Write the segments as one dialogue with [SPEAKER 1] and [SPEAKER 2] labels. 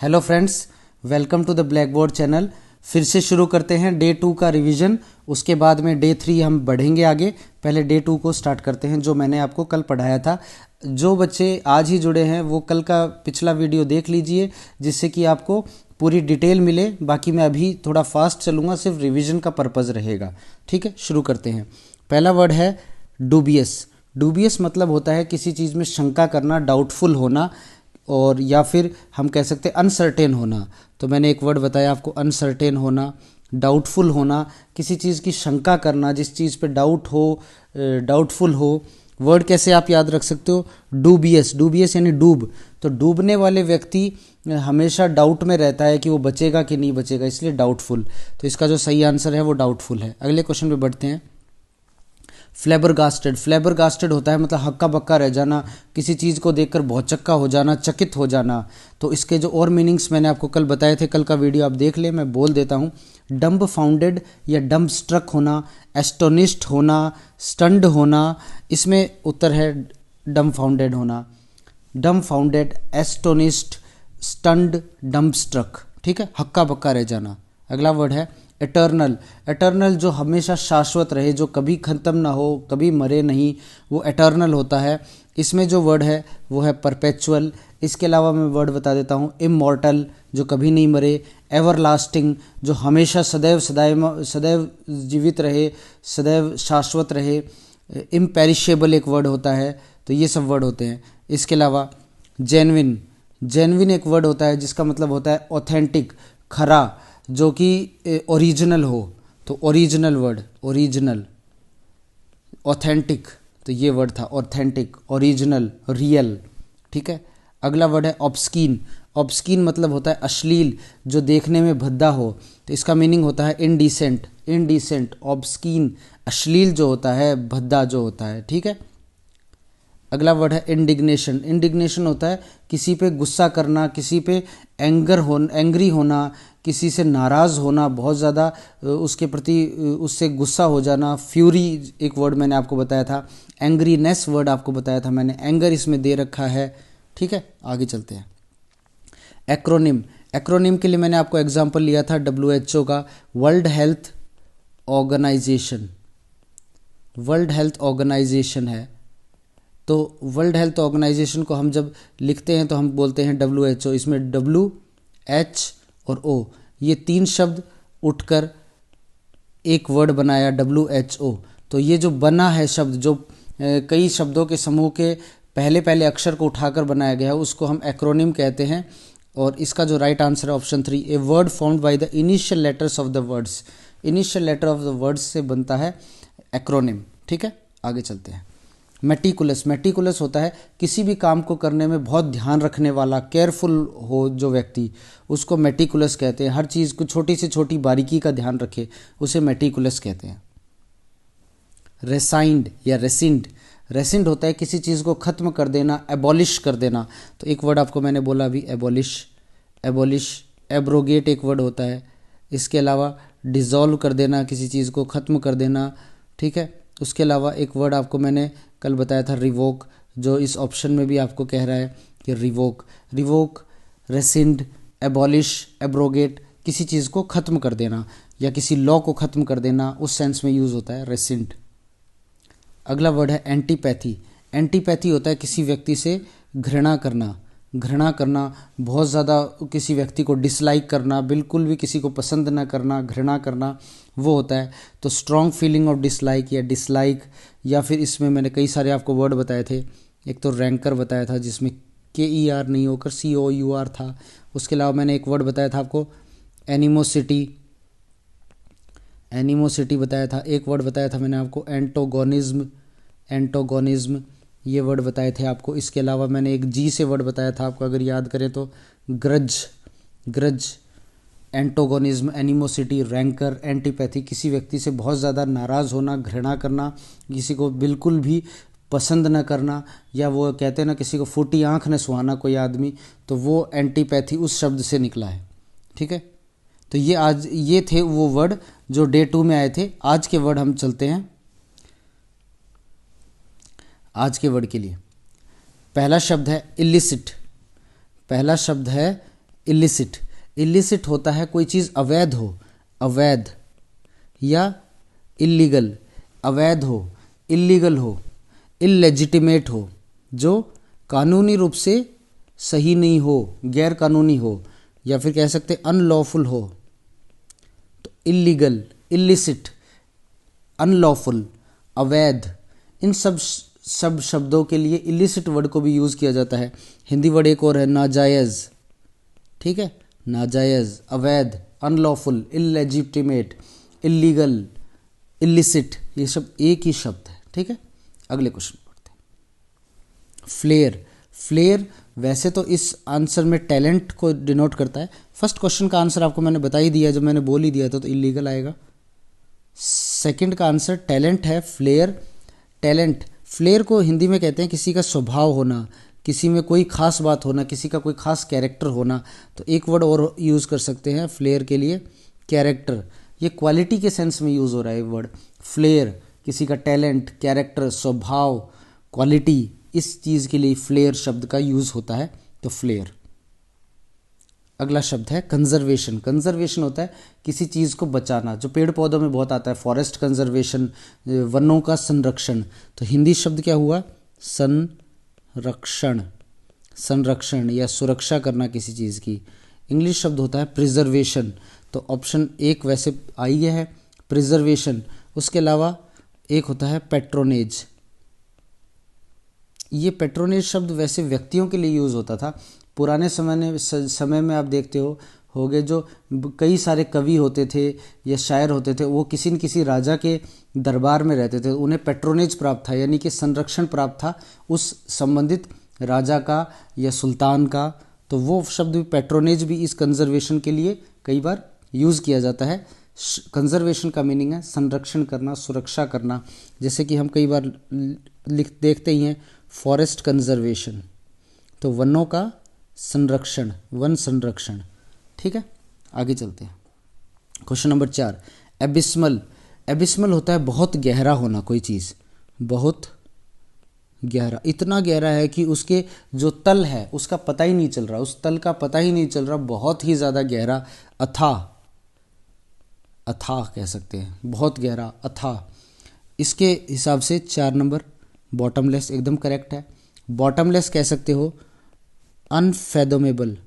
[SPEAKER 1] Hello friends, welcome to the black board channel. फिर से शुरू करते हैं डे 2 का रिवीजन। उसके बाद में डे 3 हम बढ़ेंगे आगे। पहले डे 2 को स्टार्ट करते हैं, जो मैंने आपको कल पढ़ाया था। जो बच्चे आज ही जुड़े हैं वो कल का पिछला वीडियो देख लीजिए, जिससे कि आपको पूरी डिटेल मिले। बाकी मैं अभी थोड़ा फास्ट चलूँगा, सिर्फ रिवीजन का पर्पज़ रहेगा। ठीक है, शुरू करते हैं। पहला वर्ड है डूबियस। डूबियस मतलब होता है किसी चीज़ में शंका करना, डाउटफुल होना, और या फिर हम कह सकते हैं अनसर्टेन होना। तो मैंने एक वर्ड बताया आपको, अनसर्टेन होना, डाउटफुल होना, किसी चीज़ की शंका करना, जिस चीज़ पे डाउट हो, डाउटफुल हो। वर्ड कैसे आप याद रख सकते हो? डूबियस। डूबियस यानी डूब। तो डूबने वाले व्यक्ति हमेशा डाउट में रहता है कि वो बचेगा कि नहीं बचेगा, इसलिए डाउटफुल। तो इसका जो सही आंसर है वो डाउटफुल है। अगले क्वेश्चन पे बढ़ते हैं। फ्लैबरगास्टेड। फ्लैबरगास्टेड होता है मतलब हक्का बक्का रह जाना, किसी चीज़ को देखकर भौचक्का हो जाना, चकित हो जाना। तो इसके जो और मीनिंग्स मैंने आपको कल बताए थे, कल का वीडियो आप देख ले, मैं बोल देता हूँ। डम्ब फाउंडेड या डम्ब स्ट्रक होना, एस्टोनिस्ड होना, स्टंड होना। इसमें उत्तर है डम्ब फाउंडेड होना। Dumbfounded, astonished, stunned, dumbstruck. ठीक है, हक्का बक्का रह जाना। अगला वर्ड है एटर्नल। एटर्नल जो हमेशा शाश्वत रहे, जो कभी ख़त्म ना हो, कभी मरे नहीं, वो एटर्नल होता है। इसमें जो वर्ड है वो है परपेचुअल। इसके अलावा मैं वर्ड बता देता हूँ, इमॉर्टल जो कभी नहीं मरे, एवरलास्टिंग जो हमेशा सदैव सदैव सदैव जीवित रहे, सदैव शाश्वत रहे, इम्पेरिशेबल एक वर्ड होता है। तो ये सब वर्ड होते हैं। इसके अलावा जेन्युइन। जेन्युइन एक वर्ड होता है जिसका मतलब होता है ऑथेंटिक, खरा, जो कि ओरिजिनल हो। तो ओरिजिनल वर्ड, ओरिजिनल, ऑथेंटिक। तो ये वर्ड था ऑथेंटिक, ओरिजिनल, रियल। ठीक है। अगला वर्ड है ऑब्स्कीन। ऑब्स्कीन मतलब होता है अश्लील, जो देखने में भद्दा हो। तो इसका मीनिंग होता है इनडिसेंट। इनडिसेंट, ऑब्स्कीन, अश्लील जो होता है, भद्दा जो होता है। ठीक है। अगला वर्ड है इंडिग्नेशन। इंडिग्नेशन होता है किसी पे गुस्सा करना, किसी पे एंग्री होना, किसी से नाराज़ होना, बहुत ज़्यादा उसके प्रति उससे गुस्सा हो जाना। फ्यूरी एक वर्ड मैंने आपको बताया था। एंग्रीनेस वर्ड आपको बताया था मैंने, एंगर इसमें दे रखा है। ठीक है, आगे चलते हैं। एक्रोनिम। एक्रोनिम के लिए मैंने आपको एग्जाम्पल लिया था WHO का, world health organisation. World health organisation है। तो वर्ल्ड हेल्थ ऑर्गेनाइजेशन को हम जब लिखते हैं तो हम बोलते हैं WHO। इसमें WH और O, ये तीन शब्द उठकर एक वर्ड बनाया WHO। तो ये जो बना है शब्द, जो कई शब्दों के समूह के पहले पहले अक्षर को उठाकर बनाया गया है, उसको हम एक्रोनिम कहते हैं। और इसका जो राइट आंसर है option 3, a word formed by the initial letters of the words. Initial letter of the words से बनता है एक्रोनिम। ठीक है, आगे चलते हैं। मेटिकुलस। मेटिकुलस होता है किसी भी काम को करने में बहुत ध्यान रखने वाला, केयरफुल हो जो व्यक्ति, उसको मेटिकुलस कहते हैं। हर चीज़ को छोटी से छोटी बारीकी का ध्यान रखे, उसे मेटिकुलस कहते हैं। रेसाइंड या रेसिंड। रेसिंड होता है किसी चीज़ को ख़त्म कर देना, एबॉलिश कर देना। तो एक वर्ड आपको मैंने बोला अभी, एबॉलिश। एबॉलिश, एब्रोगेट एक वर्ड होता है। इसके अलावा डिज़ोल्व कर देना, किसी चीज़ को ख़त्म कर देना। ठीक है। उसके अलावा एक वर्ड आपको मैंने कल बताया था, रिवोक, जो इस ऑप्शन में भी आपको कह रहा है कि रिवोक। रिवोक, रेसिंड, एबॉलिश, एब्रोगेट, किसी चीज़ को ख़त्म कर देना या किसी लॉ को ख़त्म कर देना, उस सेंस में यूज़ होता है रेसिंड। अगला वर्ड है एंटीपैथी। एंटीपैथी होता है किसी व्यक्ति से घृणा करना। घृणा करना, बहुत ज़्यादा किसी व्यक्ति को डिसलाइक करना, बिल्कुल भी किसी को पसंद न करना, घृणा करना, वो होता है। तो स्ट्रॉन्ग फीलिंग ऑफ डिसलाइक या डिसलाइक, या फिर इसमें मैंने कई सारे आपको वर्ड बताए थे। एक तो रैंकर बताया था जिसमें KER नहीं होकर COUR था। उसके अलावा मैंने एक वर्ड बताया था आपको, एनिमोसिटी। एनिमोसिटी बताया था। एक वर्ड बताया था मैंने आपको, एंटोगोनिज्म। एंटोगोनिज्म, ये वर्ड बताए थे आपको। इसके अलावा मैंने एक G से वर्ड बताया था आपको, अगर याद करें तो, grudge. Grudge, antagonism, animosity, rancour, antipathy, किसी व्यक्ति से बहुत ज़्यादा नाराज़ होना, घृणा करना, किसी को बिल्कुल भी पसंद न करना, या वो कहते हैं ना किसी को फूटी आँख न सुहाना कोई आदमी, तो वो एंटीपैथी उस शब्द से निकला है। ठीक है। तो ये थे वो वर्ड जो डे 2 में आए थे। आज के वर्ड हम चलते हैं। आज के वर्ड के लिए पहला शब्द है इलिसिट। पहला शब्द है इलिसिट, इलिसिट होता है कोई चीज़ अवैध हो, अवैध या इलीगल, अवैध हो, इलीगल हो, इलेजिटिमेट हो, जो कानूनी रूप से सही नहीं हो, गैर कानूनी हो, या फिर कह सकते अनलॉफुल हो। तो इलीगल, इलिसिट, अनलॉफुल, अवैध, इन सब शब्दों के लिए इलिसिट वर्ड को भी यूज़ किया जाता है। हिंदी वर्ड एक और है नाजायज़, ठीक है, नाजायज़, अवैध, अनलॉफुल, इलेजिटिमेट, इलीगल, इलिसिट, ये सब एक ही शब्द है, ठीक है। अगले क्वेश्चन पढ़ते हैं। फ्लेयर, फ्लेयर वैसे तो इस आंसर में टैलेंट को डिनोट करता है। फर्स्ट क्वेश्चन का आंसर आपको मैंने बता ही दिया, जब मैंने बोल ही दिया था तो इलीगल आएगा। सेकंड का आंसर टैलेंट है, फ्लेयर, टैलेंट। फ्लेयर को हिंदी में कहते हैं किसी का स्वभाव होना, किसी में कोई खास बात होना, किसी का कोई खास कैरेक्टर होना। तो एक वर्ड और यूज़ कर सकते हैं फ्लेयर के लिए, कैरेक्टर। ये क्वालिटी के सेंस में यूज़ हो रहा है वर्ड फ्लेयर, किसी का टैलेंट, कैरेक्टर, स्वभाव, क्वालिटी, इस चीज़ के लिए फ्लेयर शब्द का यूज़ होता है, तो फ्लेयर। अगला शब्द है कंजर्वेशन। कंजर्वेशन होता है किसी चीज़ को बचाना, जो पेड़ पौधों में बहुत आता है, फॉरेस्ट कंजर्वेशन, वनों का संरक्षण। तो हिंदी शब्द क्या हुआ, संरक्षण, संरक्षण या सुरक्षा करना किसी चीज़ की। इंग्लिश शब्द होता है प्रिजर्वेशन। तो ऑप्शन एक वैसे आ ही गया है, प्रिजर्वेशन। उसके अलावा एक होता है पेट्रोनेज। ये पेट्रोनेज शब्द वैसे व्यक्तियों के लिए यूज़ होता था पुराने समय में आप देखते होगे जो कई सारे कवि होते थे या शायर होते थे, वो किसी न किसी राजा के दरबार में रहते थे, उन्हें पेट्रोनेज प्राप्त था, यानी कि संरक्षण प्राप्त था उस संबंधित राजा का या सुल्तान का। तो वो शब्द भी, पेट्रोनेज भी, इस कंजर्वेशन के लिए कई बार यूज़ किया जाता है। कंजर्वेशन का मीनिंग है संरक्षण करना, सुरक्षा करना। जैसे कि हम कई बार देखते ही हैं फॉरेस्ट कंजर्वेशन, तो वनों का संरक्षण, वन संरक्षण, ठीक है। आगे चलते हैं। Question number 4, abysmal. एबिस्मल होता है बहुत गहरा होना, कोई चीज़ बहुत गहरा, इतना गहरा है कि उसके जो तल है उसका पता ही नहीं चल रहा, उस तल का पता ही नहीं चल रहा, बहुत ही ज़्यादा गहरा, अथाह, अथाह कह सकते हैं, बहुत गहरा, अथाह। इसके हिसाब से 4 नंबर बॉटमलेस एकदम करेक्ट है। बॉटमलेस कह सकते हो अनफेदोमेबल।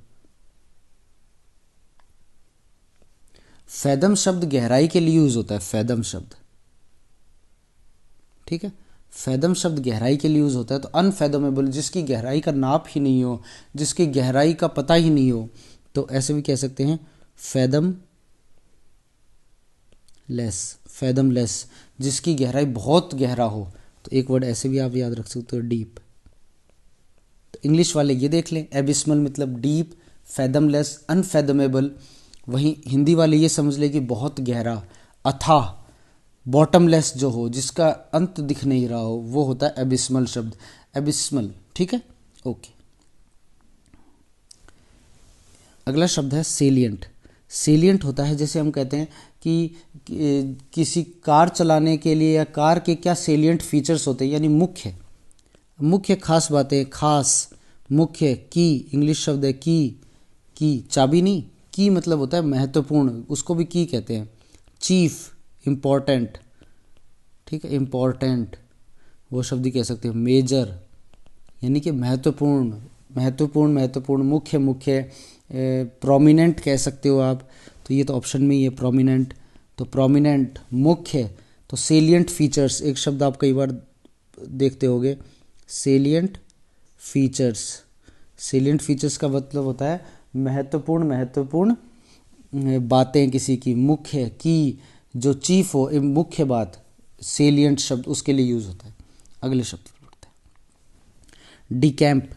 [SPEAKER 1] फैदम शब्द गहराई के लिए यूज होता है, फैदम शब्द, ठीक है। फैदम शब्द गहराई के लिए यूज होता है। तो अनफेदोमेबल, जिसकी गहराई का नाप ही नहीं हो, जिसकी गहराई का पता ही नहीं हो, तो ऐसे भी कह सकते हैं फैदम लेस, फैदम लेस, जिसकी गहराई बहुत गहरा हो। तो एक वर्ड ऐसे भी आप याद रख सकते हो, डीप। तो इंग्लिश वाले ये देख लें, एबिस्मल मतलब डीप, फैदम लेस, अनफेदमेबल। वहीं हिंदी वाले ये समझ ले कि बहुत गहरा, अथाह, बॉटमलेस जो हो, जिसका अंत दिख नहीं रहा हो, वो होता है एबिस्मल शब्द, एबिस्मल, ठीक है, ओके। अगला शब्द है सेलिएंट। सेलिएंट होता है, जैसे हम कहते हैं कि किसी कार चलाने के लिए या कार के क्या सेलिएंट फीचर्स होते हैं, यानी मुख्य, मुख्य खास बातें, खास, मुख्य, की, इंग्लिश शब्द है की, चाबी नहीं, की मतलब होता है महत्वपूर्ण, उसको भी की कहते हैं। चीफ, इम्पोर्टेंट, ठीक है, इम्पोर्टेंट वो शब्द ही कह सकते हैं। मेजर यानी कि महत्वपूर्ण, महत्वपूर्ण, महत्वपूर्ण, मुख्य, मुख्य, प्रोमिनेंट कह सकते हो आप। तो ये तो ऑप्शन में ही है प्रोमिनेंट, तो प्रोमिनेंट, मुख्य। तो सेलिएंट फीचर्स एक शब्द आप कई बार देखते होगे, सेलिएंट फीचर्स। सेलिएंट फीचर्स का मतलब होता है महत्वपूर्ण, महत्वपूर्ण बातें किसी की, मुख्य, की, जो चीफ हो, मुख्य बात, सेलिएंट शब्द उसके लिए यूज होता है। अगले शब्द पर बढ़ते हैं। डिकैम्प।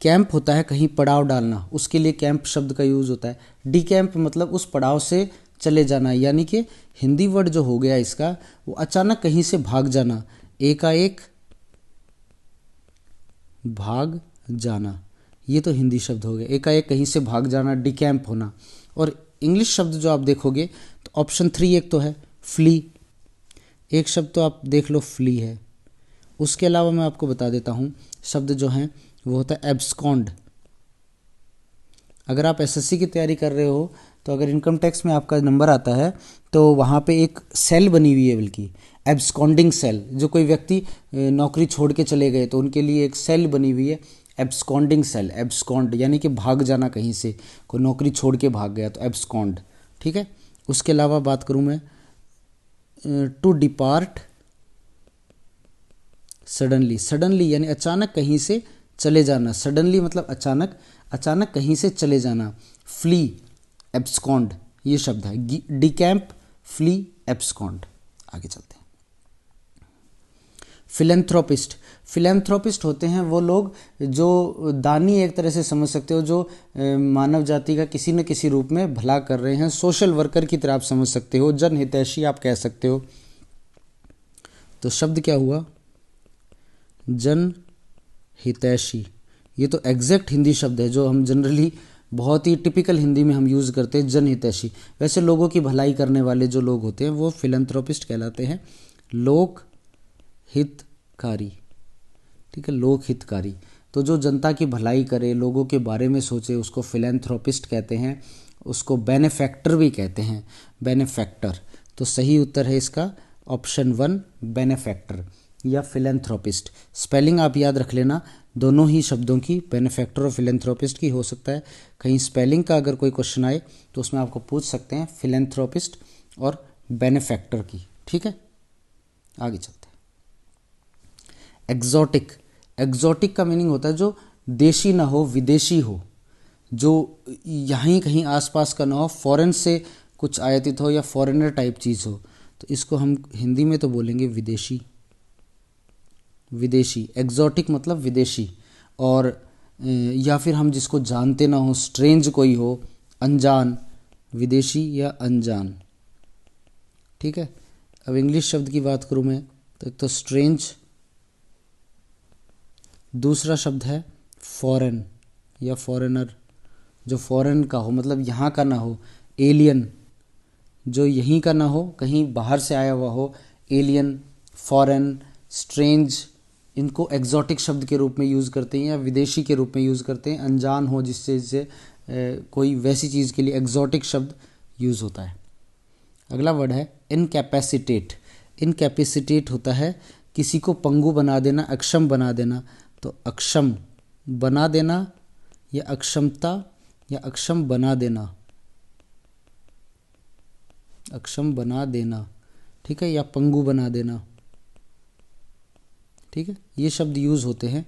[SPEAKER 1] कैंप होता है कहीं पड़ाव डालना, उसके लिए कैंप शब्द का यूज होता है। डिकैम्प मतलब उस पड़ाव से चले जाना, यानी कि हिंदी वर्ड जो हो गया इसका, वो अचानक कहीं से भाग जाना, एकाएक भाग जाना, ये तो हिंदी शब्द हो गया, एकाएक कहीं से भाग जाना, डिकैम्प होना। और इंग्लिश शब्द जो आप देखोगे तो ऑप्शन 3 एक तो है फ्ली, एक शब्द तो आप देख लो फ्ली है। उसके अलावा मैं आपको बता देता हूँ शब्द जो हैं वो होता है एब्सकॉन्ड। अगर आप एसएससी की तैयारी कर रहे हो तो अगर इनकम टैक्स में आपका नंबर आता है तो वहाँ पे एक सेल बनी हुई है, बल्कि एब्सकॉन्डिंग सेल। जो कोई व्यक्ति नौकरी छोड़ के चले गए तो उनके लिए एक सेल बनी हुई है एब्सकॉन्डिंग सेल। एब्सकॉन्ड यानी कि भाग जाना, कहीं से कोई नौकरी छोड़ के भाग गया तो एब्सकॉन्ड, ठीक है। उसके अलावा बात करूँ मैं, टू डिपार्ट सडनली। सडनली यानी अचानक कहीं से चले जाना। सडनली मतलब अचानक, अचानक कहीं से चले जाना। फ्ली, एब्सकॉन्ड, ये शब्द है। डिकैम्प, फ्ली, एब्सकॉन्ड। आगे चलते हैं। फिलेंथ्रोपिस्ट। फिलेंथ्रोपिस्ट होते हैं वो लोग जो दानी, एक तरह से समझ सकते हो, जो मानव जाति का किसी न किसी रूप में भला कर रहे हैं। सोशल वर्कर की तरह आप समझ सकते हो, जन हितैषी आप कह सकते हो। तो शब्द क्या हुआ? जन हितैषी। ये तो एग्जैक्ट हिंदी शब्द है जो हम जनरली बहुत ही टिपिकल हिंदी में हम यूज़ करते हैं, जन हितैषी। वैसे लोगों की भलाई करने वाले जो लोग होते हैं वो फिलेंथ्रोपिस्ट कहलाते हैं। लोक हितकारी, ठीक है, लोक हितकारी। तो जो जनता की भलाई करे, लोगों के बारे में सोचे, उसको फिलेंथ्रोपिस्ट कहते हैं। उसको बेनेफैक्टर भी कहते हैं, बेनेफैक्टर। तो सही उत्तर है इसका ऑप्शन 1, बेनेफैक्टर या फिलेंथ्रोपिस्ट। स्पेलिंग आप याद रख लेना दोनों ही शब्दों की, बेनेफैक्टर और फिलेंथ्रोपिस्ट की। हो सकता है कहीं स्पेलिंग का अगर कोई क्वेश्चन आए तो उसमें आपको पूछ सकते हैं फिलेंथ्रोपिस्ट और बेनेफैक्टर की, ठीक है। आगे चलते हैं। एग्जॉटिक। एग्जॉटिक का मीनिंग होता है जो देशी ना हो, विदेशी हो, जो यहीं कहीं आसपास का ना हो, फॉरेन से कुछ आयातित हो या फॉरेनर टाइप चीज़ हो। तो इसको हम हिंदी में तो बोलेंगे विदेशी। विदेशी, एग्जॉटिक मतलब विदेशी। और या फिर हम जिसको जानते ना हो, स्ट्रेंज कोई हो, अनजान, विदेशी या अनजान, ठीक है। अब इंग्लिश शब्द की बात करूँ मैं तो एक तो स्ट्रेंज, दूसरा शब्द है फॉरेन या फॉरेनर, जो फॉरेन का हो, मतलब यहाँ का ना हो। एलियन, जो यहीं का ना हो, कहीं बाहर से आया हुआ हो। एलियन, फॉरेन, स्ट्रेंज, इनको एग्जॉटिक शब्द के रूप में यूज़ करते हैं या विदेशी के रूप में यूज़ करते हैं। अनजान हो जिससे कोई वैसी चीज़ के लिए एग्जॉटिक शब्द यूज़ होता है। अगला वर्ड है इनकैपेसिटेट। इनकैपेसिटेट होता है किसी को पंगु बना देना, अक्षम बना देना। तो अक्षम बना देना या अक्षमता या अक्षम बना देना, अक्षम बना देना, ठीक है, या पंगु बना देना, ठीक है। ये शब्द यूज़ होते हैं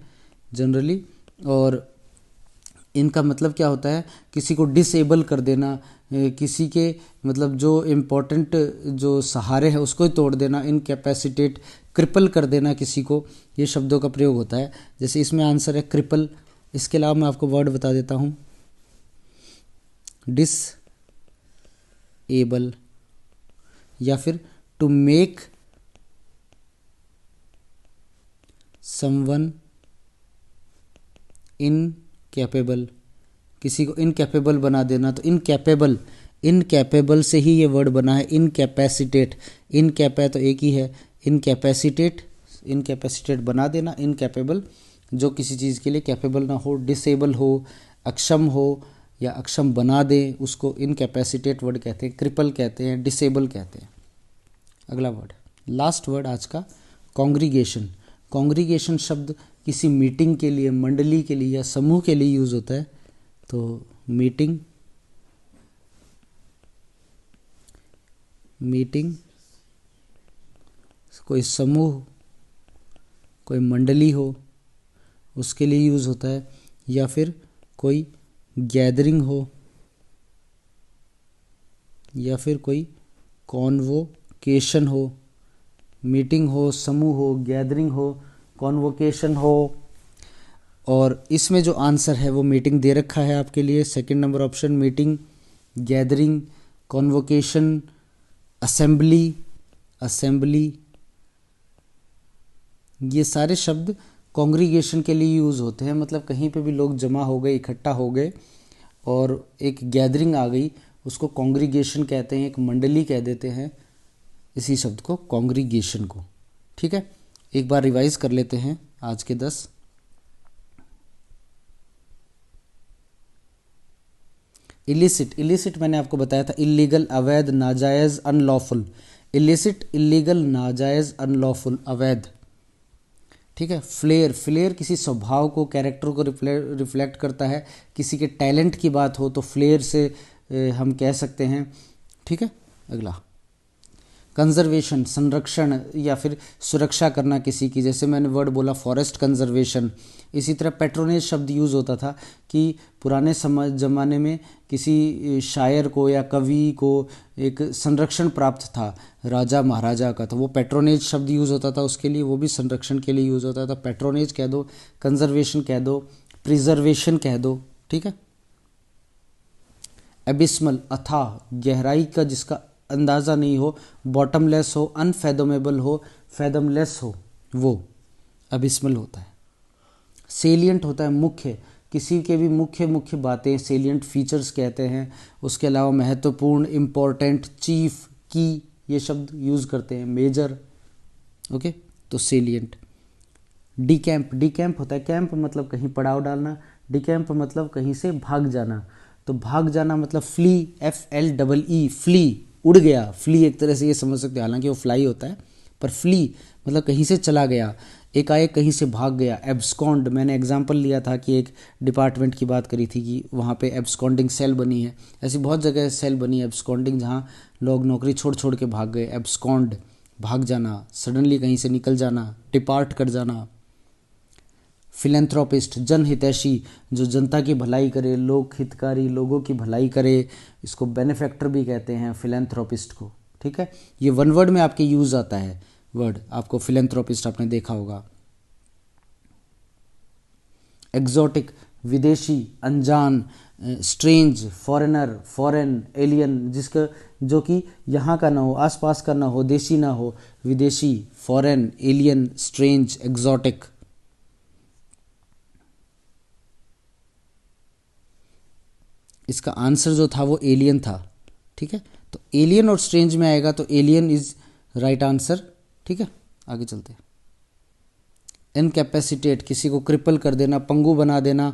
[SPEAKER 1] जनरली। और इनका मतलब क्या होता है? किसी को डिसेबल कर देना, किसी के मतलब जो इम्पोर्टेंट जो सहारे है उसको ही तोड़ देना। इनकैपेसिटेट, क्रिपल कर देना किसी को, ये शब्दों का प्रयोग होता है। जैसे इसमें आंसर है क्रिपल। इसके अलावा मैं आपको वर्ड बता देता हूँ, डिसेबल या फिर टू मेक समवन इनकैपेबल, किसी को इनकैपेबल बना देना। तो इनकैपेबल, इनकैपेबल से ही ये वर्ड बना है इनकैपेसिटेट। इनकैप है तो एक ही है, इनकैपेसिटेट, इनकैपेसिटेट बना देना, इनकैपेबल जो किसी चीज़ के लिए कैपेबल ना हो, डिसेबल हो, अक्षम हो या अक्षम बना दे, उसको इनकैपेसिटेट वर्ड कहते हैं, क्रिपल कहते हैं, डिसेबल कहते हैं। अगला वर्ड, लास्ट वर्ड आज का, कॉन्ग्रीगेशन। कॉन्ग्रीगेशन शब्द किसी मीटिंग के लिए, मंडली के लिए या समूह के लिए यूज़ होता है। तो मीटिंग, मीटिंग, कोई समूह, कोई मंडली हो उसके लिए यूज़ होता है। या फिर कोई गैदरिंग हो या फिर कोई कॉन्वोकेशन हो। मीटिंग हो, समूह हो, गैदरिंग हो, कॉन्वोकेशन हो। और इसमें जो आंसर है वो मीटिंग दे रखा है आपके लिए, second number option. Meeting, gathering, convocation, assembly, assembly, ये सारे शब्द कॉन्ग्रीगेशन के लिए यूज़ होते हैं। मतलब कहीं पे भी लोग जमा हो गए, इकट्ठा हो गए और एक गैदरिंग आ गई, उसको कॉन्ग्रीगेशन कहते हैं, एक मंडली कह देते हैं इसी शब्द को, कॉन्ग्रीगेशन को, ठीक है। एक बार रिवाइज कर लेते हैं आज के 10। इलिसिट, इलिसिट मैंने आपको बताया था इलीगल, अवैध, नाजायज़, अनलॉफुल। इलिसिट, इलीगल, नाजायज़, अनलॉफुल, अवैध। ठीक है। फ्लेयर, फ्लेयर किसी स्वभाव को, कैरेक्टर को रिफ्लेक्ट करता है। किसी के टैलेंट की बात हो तो फ्लेयर से हम कह सकते हैं। ठीक है। अगला कंजर्वेशन, संरक्षण या फिर सुरक्षा करना किसी की, जैसे मैंने वर्ड बोला फॉरेस्ट कंजर्वेशन। इसी तरह पेट्रोनेज शब्द यूज़ होता था कि पुराने ज़माने में किसी शायर को या कवि को एक संरक्षण प्राप्त था राजा महाराजा का, तो वो पेट्रोनेज शब्द यूज़ होता था उसके लिए, वो भी संरक्षण के लिए यूज़ होता था। पेट्रोनेज कह दो, कंजर्वेशन कह दो, प्रिजर्वेशन कह दो। ठीक है। एबिस्मल, अथाह, गहराई का जिसका अंदाज़ा नहीं हो, बॉटमलेस हो, अनफेदोमेबल हो, फैदमलेस हो, वो अबिस्मल होता है। सेलिएंट होता है मुख्य, किसी के भी मुख्य बातें सेलिएंट फीचर्स कहते हैं। उसके अलावा महत्वपूर्ण, इम्पोर्टेंट, चीफ, की, ये शब्द यूज़ करते हैं। मेजर, ओके, तो सेलिएंट। डिकैम्प, डिकैम्प होता है, कैंप मतलब कहीं पड़ाव डालना, डिकैम्प मतलब कहीं से भाग जाना। तो भाग जाना मतलब फ्ली, FLEE, फ्ली, उड़ गया। फ्ली एक तरह से ये समझ सकते हैं, हालांकि वो फ्लाई होता है, पर फ्ली मतलब कहीं से चला गया, एकाएक कहीं से भाग गया। एब्सकॉन्ड, मैंने एग्जांपल लिया था कि एक डिपार्टमेंट की बात करी थी कि वहाँ पे एब्सकॉन्डिंग सेल बनी है। ऐसी बहुत जगह सेल बनी है एब्सकॉन्डिंग, जहाँ लोग नौकरी छोड़ छोड़ के भाग गए। एब्सकॉन्ड, भाग जाना, सडनली कहीं से निकल जाना, डिपार्ट कर जाना। फिलेंथ्रोपिस्ट, जन हितैषी, जो जनता की भलाई करे, लोक हितकारी, लोगों की भलाई करे, इसको बेनिफैक्टर भी कहते हैं फिलेंथ्रोपिस्ट को। ठीक है। ये वन वर्ड में आपके यूज आता है वर्ड, आपको फिलेंथ्रोपिस्ट आपने देखा होगा। एग्जॉटिक, विदेशी, अनजान, स्ट्रेंज, फॉरेनर, फॉरेन, एलियन, जिसका जो कि यहाँ का ना हो, आसपास का ना हो, देशी ना हो, विदेशी, फॉरेन, एलियन, स्ट्रेंज, एग्जॉटिक। इसका आंसर जो था वो एलियन था। ठीक है। तो एलियन और स्ट्रेंज में आएगा तो एलियन इज राइट आंसर। ठीक है। आगे चलते हैं। इनकैपेसिटेट, किसी को क्रिपल कर देना, पंगु बना देना,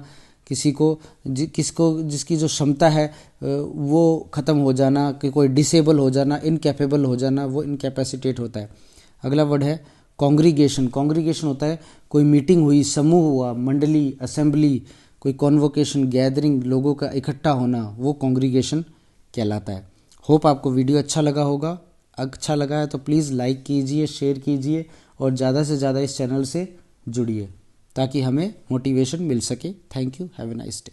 [SPEAKER 1] किसी को जिसकी जो क्षमता है वो ख़त्म हो जाना, कि कोई डिसेबल हो जाना, इनकैपेबल हो जाना, वो इनकैपेसिटेट होता है। अगला वर्ड है कॉन्ग्रीगेशन। कॉन्ग्रीगेशन होता है कोई मीटिंग हुई, समूह हुआ, मंडली, असेंबली, कोई कॉन्वोकेशन, गैदरिंग, लोगों का इकट्ठा होना, वो कॉन्ग्रीगेशन कहलाता है। होप आपको वीडियो अच्छा लगा होगा। अच्छा लगा है तो प्लीज़ लाइक कीजिए, शेयर कीजिए और ज़्यादा से ज़्यादा इस चैनल से जुड़िए ताकि हमें मोटिवेशन मिल सके। Thank you, have a nice day.